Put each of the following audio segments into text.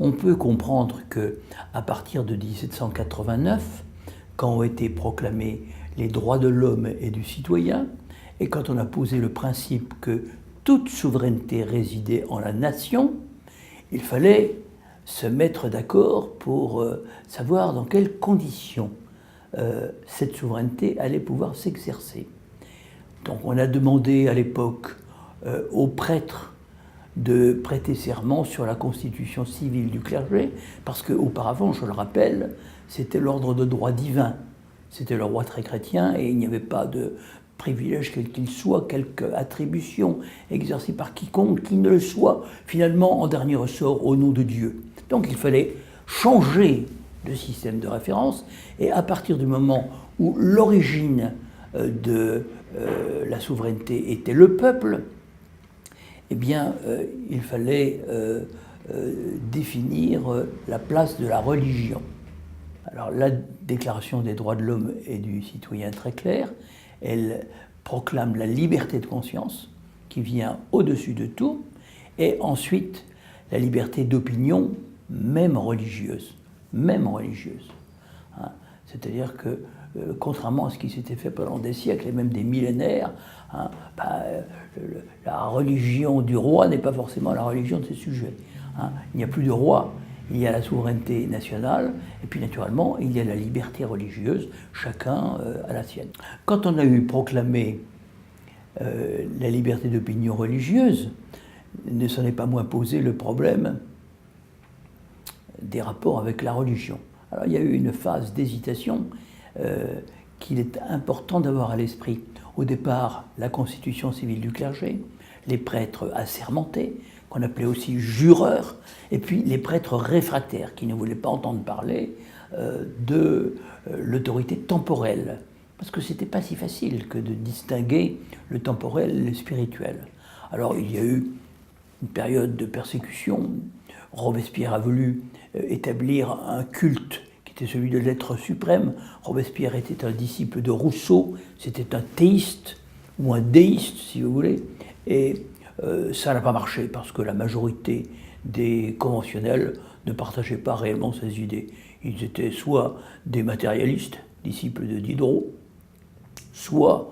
on peut comprendre qu'à partir de 1789, quand ont été proclamés les droits de l'homme et du citoyen, et quand on a posé le principe que toute souveraineté résidait en la nation, il fallait se mettre d'accord pour savoir dans quelles conditions cette souveraineté allait pouvoir s'exercer. Donc on a demandé à l'époque aux prêtres de prêter serment sur la constitution civile du clergé, parce qu'auparavant, je le rappelle, c'était l'ordre de droit divin. C'était le roi très chrétien et il n'y avait pas de privilège quel qu'il soit, quelque attribution exercée par quiconque qui ne le soit, finalement, en dernier ressort, au nom de Dieu. Donc il fallait changer de système de référence, et à partir du moment où l'origine de la souveraineté était le peuple, eh bien, il fallait définir la place de la religion. Alors, la Déclaration des droits de l'homme et du citoyen est très claire. Elle proclame la liberté de conscience, qui vient au-dessus de tout, et ensuite la liberté d'opinion, même religieuse. Même religieuse. Hein. C'est-à-dire que, contrairement à ce qui s'était fait pendant des siècles et même des millénaires, hein, la religion du roi n'est pas forcément la religion de ses sujets. Hein. Il n'y a plus de roi, il y a la souveraineté nationale, et puis naturellement, il y a la liberté religieuse, chacun à la sienne. Quand on a eu proclamé la liberté d'opinion religieuse, ne s'en est pas moins posé le problème des rapports avec la religion. Alors il y a eu une phase d'hésitation qu'il est important d'avoir à l'esprit. Au départ, la constitution civile du clergé, les prêtres assermentés, qu'on appelait aussi jureurs, et puis les prêtres réfractaires, qui ne voulaient pas entendre parler de l'autorité temporelle. Parce que c'était pas si facile que de distinguer le temporel et le spirituel. Alors il y a eu une période de persécution. Robespierre a voulu établir un culte qui était celui de l'être suprême. Robespierre était un disciple de Rousseau, c'était un théiste, ou un déiste si vous voulez, et ça n'a pas marché parce que la majorité des conventionnels ne partageaient pas réellement ces idées. Ils étaient soit des matérialistes, disciples de Diderot, soit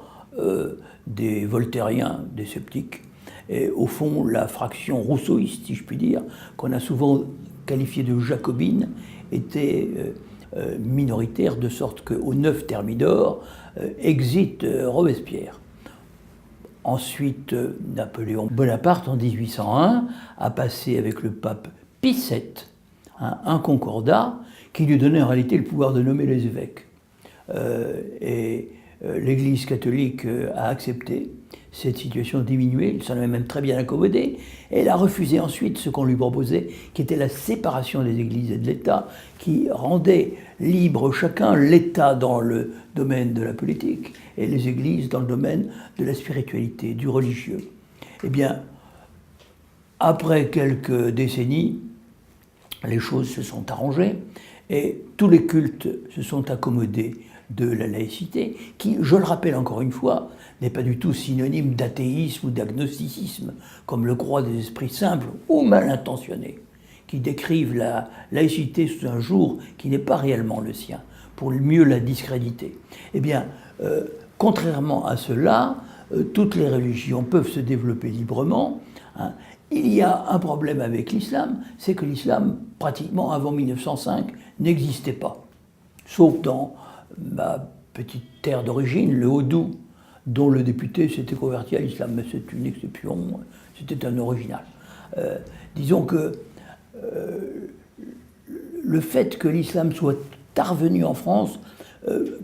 des voltairiens, des sceptiques. Et au fond, la fraction rousseauiste, si je puis dire, qu'on a souvent qualifiée de jacobine, était minoritaire, de sorte qu'au 9 Thermidor exit Robespierre. Ensuite, Napoléon Bonaparte, en 1801, a passé avec le pape Pie VII un concordat qui lui donnait en réalité le pouvoir de nommer les évêques. L'Église catholique a accepté cette situation diminuée, il s'en est même très bien accommodé, et elle a refusé ensuite ce qu'on lui proposait, qui était la séparation des églises et de l'État, qui rendait libre chacun, l'État dans le domaine de la politique, et les églises dans le domaine de la spiritualité, du religieux. Eh bien, après quelques décennies, les choses se sont arrangées, et tous les cultes se sont accommodés de la laïcité, qui, je le rappelle encore une fois, n'est pas du tout synonyme d'athéisme ou d'agnosticisme, comme le croient des esprits simples ou mal intentionnés, qui décrivent la laïcité sous un jour qui n'est pas réellement le sien, pour mieux la discréditer. Eh bien, contrairement à cela, toutes les religions peuvent se développer librement. Hein. Il y a un problème avec l'islam, c'est que l'islam, pratiquement avant 1905, n'existait pas, sauf dans ma petite terre d'origine, le Haut-Doubs, dont le député s'était converti à l'islam, mais c'est une exception, c'était un original. Disons que le fait que l'islam soit revenu en France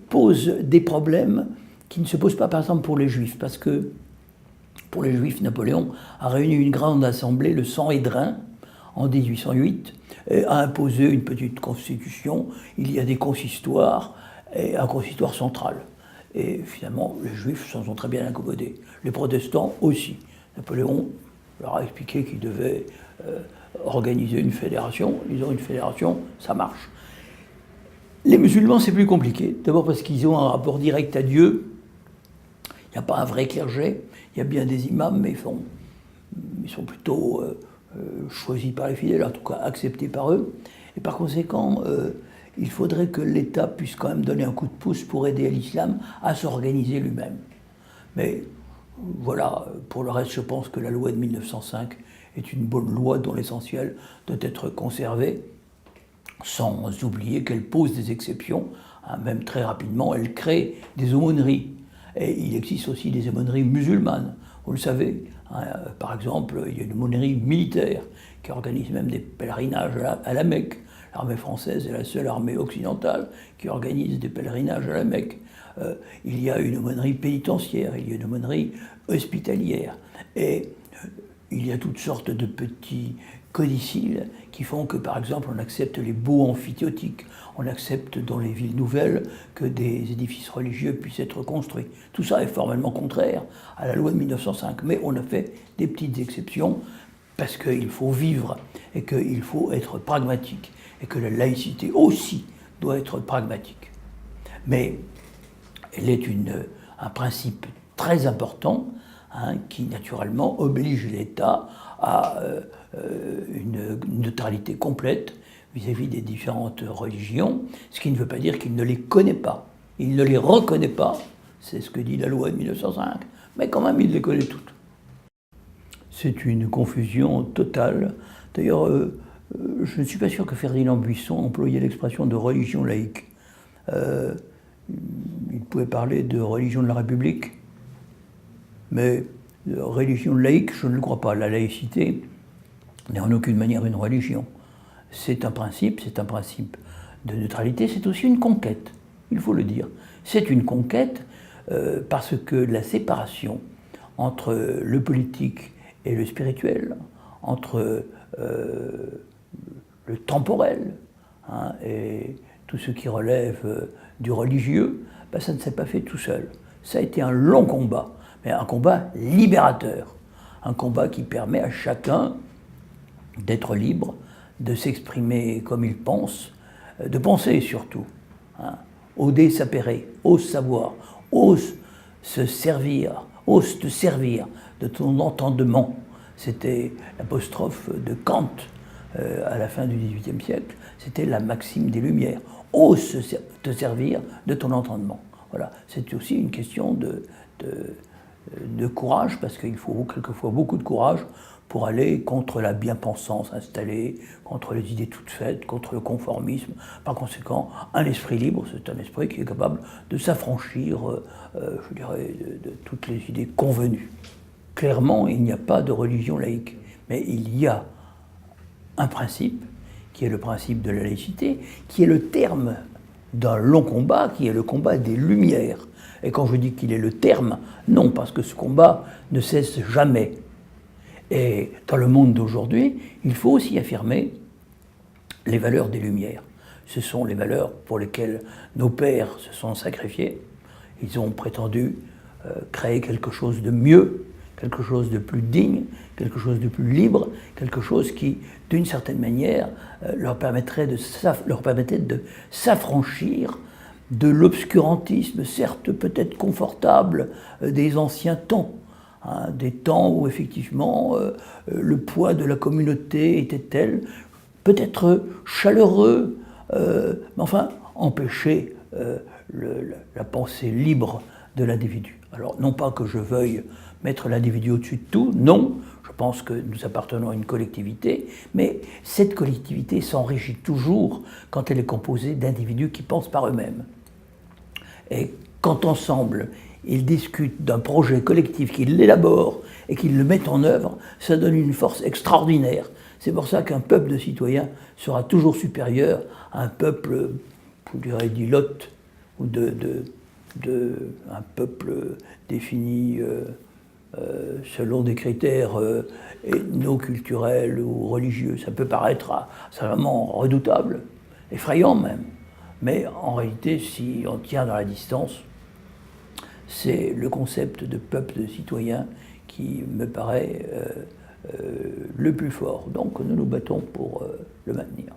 pose des problèmes qui ne se posent pas par exemple pour les Juifs, parce que pour les Juifs, Napoléon a réuni une grande assemblée, le Sanhédrin, en 1808, et a imposé une petite constitution. Il y a des consistoires, et un consistoire central. Et finalement, les Juifs s'en sont très bien accommodés. Les protestants aussi. Napoléon leur a expliqué qu'ils devaient organiser une fédération. Ils ont une fédération, ça marche. Les musulmans, c'est plus compliqué. D'abord parce qu'ils ont un rapport direct à Dieu. Il n'y a pas un vrai clergé. Il y a bien des imams, mais ils sont plutôt choisi par les fidèles, en tout cas accepté par eux. Et par conséquent, il faudrait que l'État puisse quand même donner un coup de pouce pour aider l'islam à s'organiser lui-même. Mais voilà, pour le reste, je pense que la loi de 1905 est une bonne loi dont l'essentiel doit être conservé, sans oublier qu'elle pose des exceptions. Même très rapidement, elle crée des aumôneries. Et il existe aussi des aumôneries musulmanes, vous le savez. Par exemple, il y a une aumônerie militaire qui organise même des pèlerinages à la Mecque. L'armée française est la seule armée occidentale qui organise des pèlerinages à la Mecque. Il y a une aumônerie pénitentiaire, il y a une aumônerie hospitalière. Et il y a toutes sortes de petits codicilles qui font que, par exemple, on accepte les baux amphithéotiques, on accepte dans les villes nouvelles que des édifices religieux puissent être construits. Tout ça est formellement contraire à la loi de 1905, mais on a fait des petites exceptions parce qu'il faut vivre et qu'il faut être pragmatique et que la laïcité aussi doit être pragmatique. Mais elle est un principe très important qui naturellement oblige l'État à une neutralité complète vis-à-vis des différentes religions, ce qui ne veut pas dire qu'il ne les connaît pas. Il ne les reconnaît pas, c'est ce que dit la loi de 1905, mais quand même il les connaît toutes. C'est une confusion totale. D'ailleurs, je ne suis pas sûr que Ferdinand Buisson employait l'expression de religion laïque. Il pouvait parler de religion de la République, mais religion laïque, je ne le crois pas. La laïcité n'est en aucune manière une religion. C'est un principe de neutralité, c'est aussi une conquête, il faut le dire. C'est une conquête parce que la séparation entre le politique et le spirituel, entre le temporel et tout ce qui relève du religieux, ça ne s'est pas fait tout seul. Ça a été un long combat, mais un combat libérateur, un combat qui permet à chacun d'être libre, de s'exprimer comme il pense, de penser surtout. Ode sapere, ose savoir, ose se servir, ose te servir de ton entendement. C'était l'apostrophe de Kant à la fin du XVIIIe siècle, c'était la maxime des Lumières. Ose te servir de ton entendement. Voilà. C'est aussi une question de courage, parce qu'il faut quelquefois beaucoup de courage pour aller contre la bien-pensance installée, contre les idées toutes faites, contre le conformisme. Par conséquent, un esprit libre, c'est un esprit qui est capable de s'affranchir, je dirais, de toutes les idées convenues. Clairement, il n'y a pas de religion laïque, mais il y a un principe, qui est le principe de la laïcité, qui est le terme d'un long combat, qui est le combat des Lumières. Et quand je dis qu'il est le terme, non, parce que ce combat ne cesse jamais. Et dans le monde d'aujourd'hui, il faut aussi affirmer les valeurs des Lumières. Ce sont les valeurs pour lesquelles nos pères se sont sacrifiés. Ils ont prétendu créer quelque chose de mieux, quelque chose de plus digne, quelque chose de plus libre, quelque chose qui, d'une certaine manière, leur permettait de s'affranchir de l'obscurantisme, certes peut-être confortable, des anciens temps, des temps où effectivement le poids de la communauté était tel, peut-être chaleureux, mais enfin empêcher la pensée libre de l'individu. Alors non pas que je veuille mettre l'individu au-dessus de tout, non, je pense que nous appartenons à une collectivité, mais cette collectivité s'enrichit toujours quand elle est composée d'individus qui pensent par eux-mêmes. Et quand ensemble, ils discutent d'un projet collectif, qu'ils l'élaborent et qu'ils le mettent en œuvre, ça donne une force extraordinaire. C'est pour ça qu'un peuple de citoyens sera toujours supérieur à un peuple, je dirais, d'ilotes, ou un peuple défini selon des critères ethno-culturels ou religieux. Ça peut paraître vraiment redoutable, effrayant même. Mais en réalité, si on tient dans la distance, c'est le concept de peuple de citoyens qui me paraît le plus fort. Donc nous nous battons pour le maintenir.